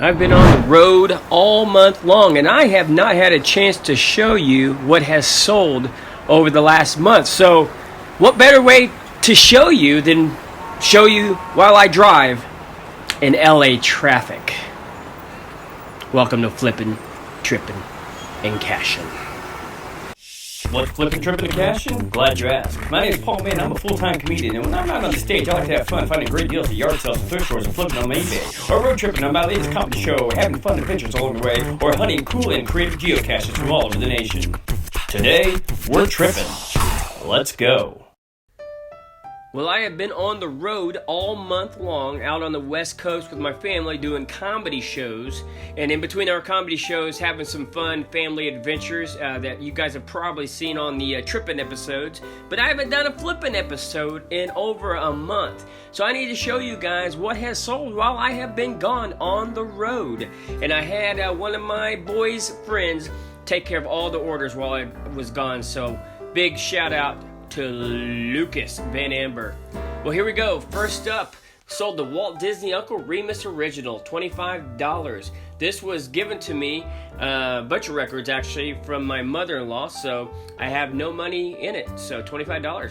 I've been on the road all month long, and I have not had a chance to show you what has sold over the last month. So, what better way to show you than show you while I drive in LA traffic? Welcome to Flippin', Trippin', and Cashin'. What's flipping, tripping, and cashing? Glad you asked. My name is Paul Mann. I'm a full-time comedian, and when I'm not on the stage, I like to have fun finding great deals at yard sales and thrift stores and flipping on eBay, or road tripping on my latest comedy show, or having fun adventures along the way, or hunting cool and creative geocaches from all over the nation. Today, we're tripping. Let's go. Well, I have been on the road all month long, out on the West Coast with my family doing comedy shows, and in between our comedy shows having some fun family adventures that you guys have probably seen on the trippin' episodes, but I haven't done a flippin' episode in over a month. So I need to show you guys what has sold while I have been gone on the road. And I had one of my boys' friends take care of all the orders while I was gone, so big shout out to Lucas Van Amber. Well, here we go. First up, sold the Walt Disney Uncle Remus Original, $25. This was given to me, a bunch of records actually, from my mother-in-law, so I have no money in it, so $25.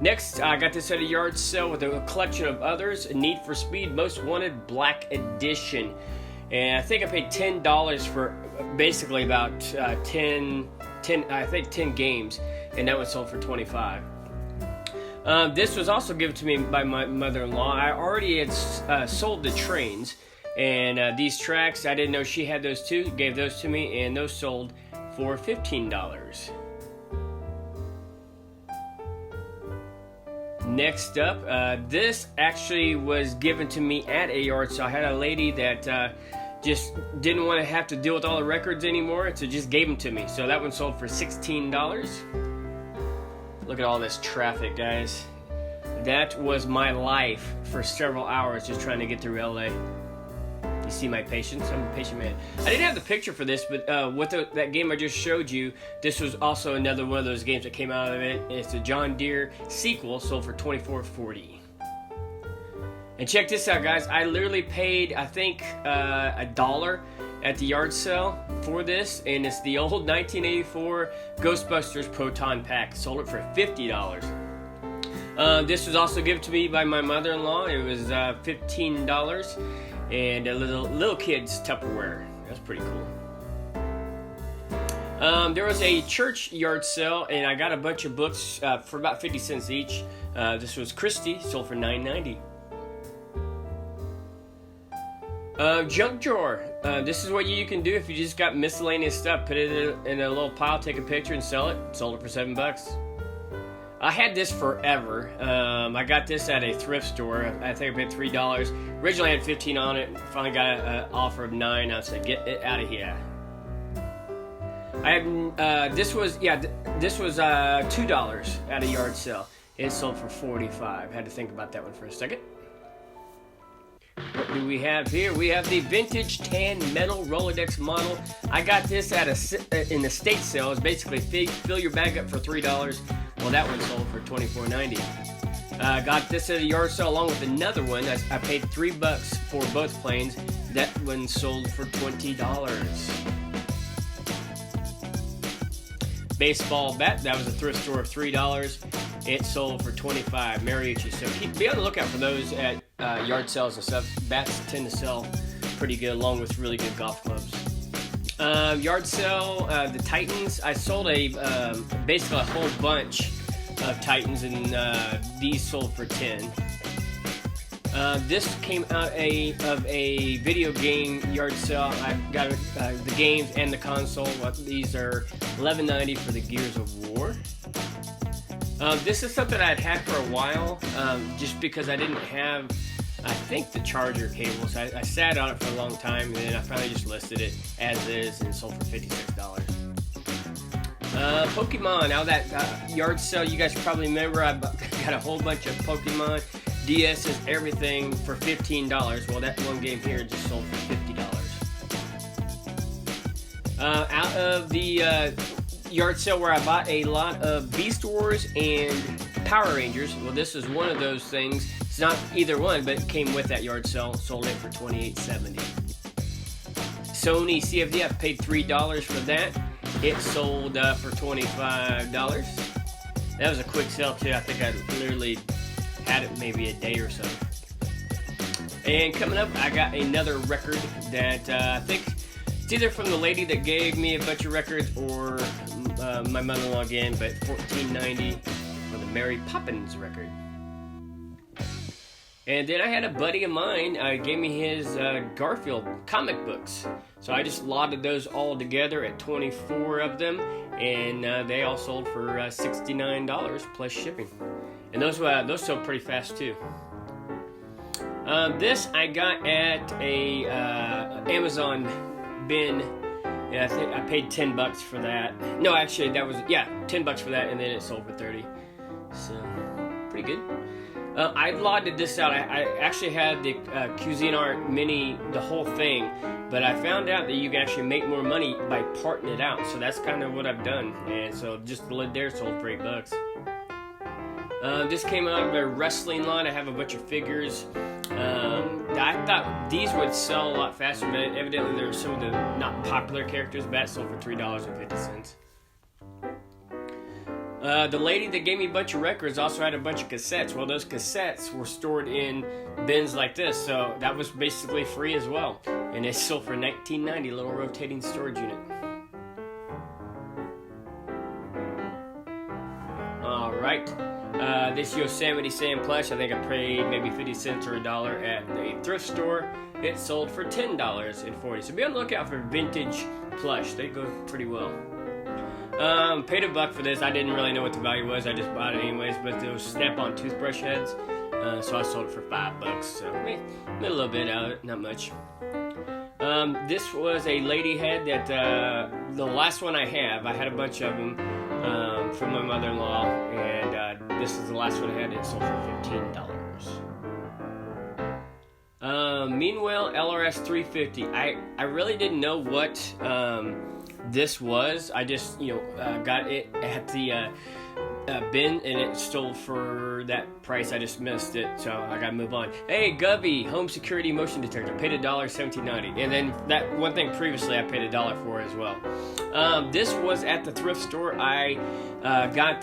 Next, I got this at a yard sale with a collection of others, Need for Speed Most Wanted Black Edition. And I think I paid $10 for basically about 10 games, and that was sold for $25. This was also given to me by my mother-in-law. I already had sold the trains, and these tracks, I didn't know she had those too, gave those to me, and those sold for $15. Next up, this actually was given to me at a yard sale. I had a lady that just didn't want to have to deal with all the records anymore, so just gave them to me. So that one sold for $16. Look at all this traffic, guys. That was my life for several hours just trying to get through LA. You see my patience? I'm a patient man. I didn't have the picture for this, but with that game I just showed you, this was also another one of those games that came out of it. It's a John Deere sequel, sold for $24.40. And check this out, guys. I literally paid, I think, $1 at the yard sale for this, and it's the old 1984 Ghostbusters Proton Pack. Sold it for $50. This was also given to me by my mother-in-law. It was $15, and a little kid's Tupperware. That's pretty cool. There was a church yard sale, and I got a bunch of books for about 50 cents each. This was Christie, sold for $9.90. Junk drawer. This is what you can do if you just got miscellaneous stuff. Put it in a little pile, take a picture, and sell it. Sold it for $7. I had this forever. I got this at a thrift store. I think I paid $3. Originally I had $15 on it. Finally got an offer of $9. I said, get it out of here. I have this was $2 at a yard sale. It sold for $45. Had to think about that one for a second. What do we have here? We have the vintage tan metal Rolodex model. I got this at in the state sale. It's basically fill your bag up for $3. Well, that one sold for $24.90. Got this at a yard sale along with another one. I paid $3 for both planes. That one sold for $20. Baseball bat. That was a thrift store of $3. It sold for $25. Mariucci. So be on the lookout for those at yard sales and stuff. Bats tend to sell pretty good, along with really good golf clubs. Yard sale, the Titans. I sold basically a whole bunch of Titans, and these sold for $10. This came out of a video game yard sale. I've got the games and the console. These are $11.90 for the Gears of War. This is something I'd had for a while, just because I didn't have, I think, the charger cable. So I sat on it for a long time, and then I finally just listed it as is and sold for $56. Pokemon. Now that yard sale, you guys probably remember, I got a whole bunch of Pokemon. DS is everything for $15. Well, that one game here just sold for $50. Out of the yard sale where I bought a lot of Beast Wars and Power Rangers. Well, this is one of those things. It's not either one, but it came with that yard sale. Sold it for $28.70. Sony CFD, I paid $3 for that. It sold for $25. That was a quick sale too. I think I literally had it maybe a day or so. And coming up, I got another record that I think it's either from the lady that gave me a bunch of records or my mother-in-law again, but $14.90 for the Mary Poppins record. And then I had a buddy of mine gave me his Garfield comic books. So I just lotted those all together at 24 of them, and they all sold for $69 plus shipping. And those sold pretty fast too. This I got at a Amazon bin. Yeah, I think I paid $10 for that. No, actually, that was $10 for that, and then it sold for $30. So pretty good. I lotted this out. I actually had the Cuisinart Mini, the whole thing, but I found out that you can actually make more money by parting it out. So that's kind of what I've done. And so just the lid there sold for $8. This came out of a wrestling line. I have a bunch of figures. I thought these would sell a lot faster, but evidently there were some of the not popular characters. But that sold for $3.50. The lady that gave me a bunch of records also had a bunch of cassettes. Well, those cassettes were stored in bins like this, so that was basically free as well. And it sold for $19.90, a little rotating storage unit. Alright, this Yosemite Sam plush, I think I paid maybe 50 cents or $1 at the thrift store. It sold for $10.40. So be on the lookout for vintage plush. They go pretty well. Paid $1 for this. I didn't really know what the value was. I just bought it anyways, but those Snap-on toothbrush heads, so I sold it for $5. So made a little bit out of it, not much. This was a lady head that the last one I have. I had a bunch of them from my mother-in-law, and this is the last one I had. It sold for $15. Meanwhile, LRS 350. I really didn't know what this was. I just got it at the bin, and it sold for that price. I just missed it, so I gotta move on. Hey, Gubby, home security motion detector. Paid $1.17.90, and then that one thing previously I paid $1 for as well. This was at the thrift store. I got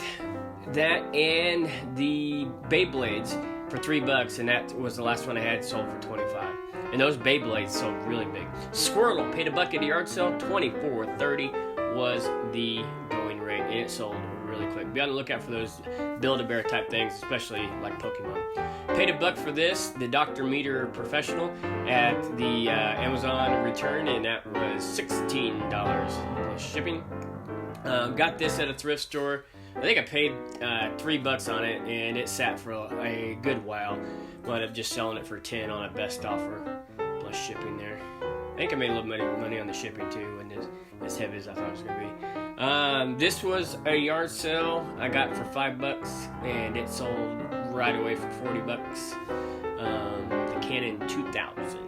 that and the Beyblades for $3, and that was the last one I had. Sold for $25. And those Beyblades sold really big. Squirtle, paid $1 at the yard sale. $24.30 was the going rate, and it sold really quick. Be on the lookout for those Build-A-Bear type things, especially like Pokemon. Paid $1 for this, the Dr. Meter Professional, at the Amazon return, and that was $16 plus shipping. Got this at a thrift store. I think I paid $3 on it, and it sat for a good while. Wound up just selling it for $10 on a best offer plus shipping there. I think I made a little money on the shipping too, and as heavy as I thought it was going to be. This was a yard sale I got for $5, and it sold right away for $40. The Canon 2000.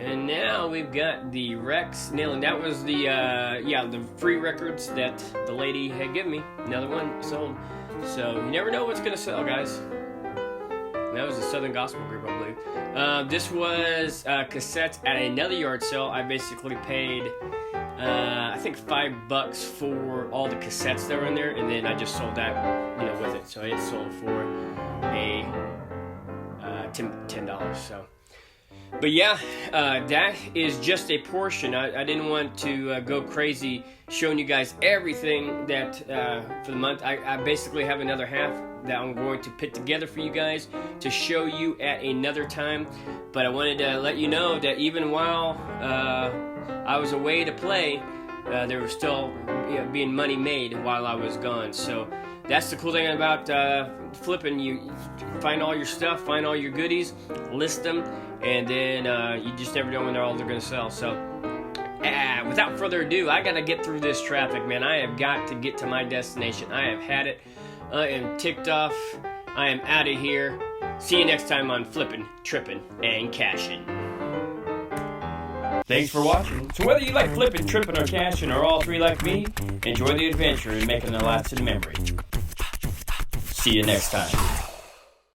And now we've got the Rex Nailing. That was the the free records that the lady had given me. Another one sold. So you never know what's going to sell, guys. That was the Southern Gospel Group, I believe. This was cassettes at another yard sale. I basically paid, I think $5 for all the cassettes that were in there, and then I just sold that, with it. So it sold for a $10. So, but yeah, that is just a portion. I didn't want to go crazy showing you guys everything that for the month. I basically have another half that I'm going to put together for you guys to show you at another time. But I wanted to let you know that even while I was away to play, there was still being money made while I was gone. So that's the cool thing about flipping. You find all your stuff, find all your goodies, list them, and then you just never know when they're going to sell. So without further ado, I got to get through this traffic, man. I have got to get to my destination. I have had it. I am ticked off. I am out of here. See you next time on Flippin', Trippin', and Cashin'. Thanks for watching. So whether you like flipping, tripping, or cashing, or all three like me, enjoy the adventure and making a lasting memory. See you next time.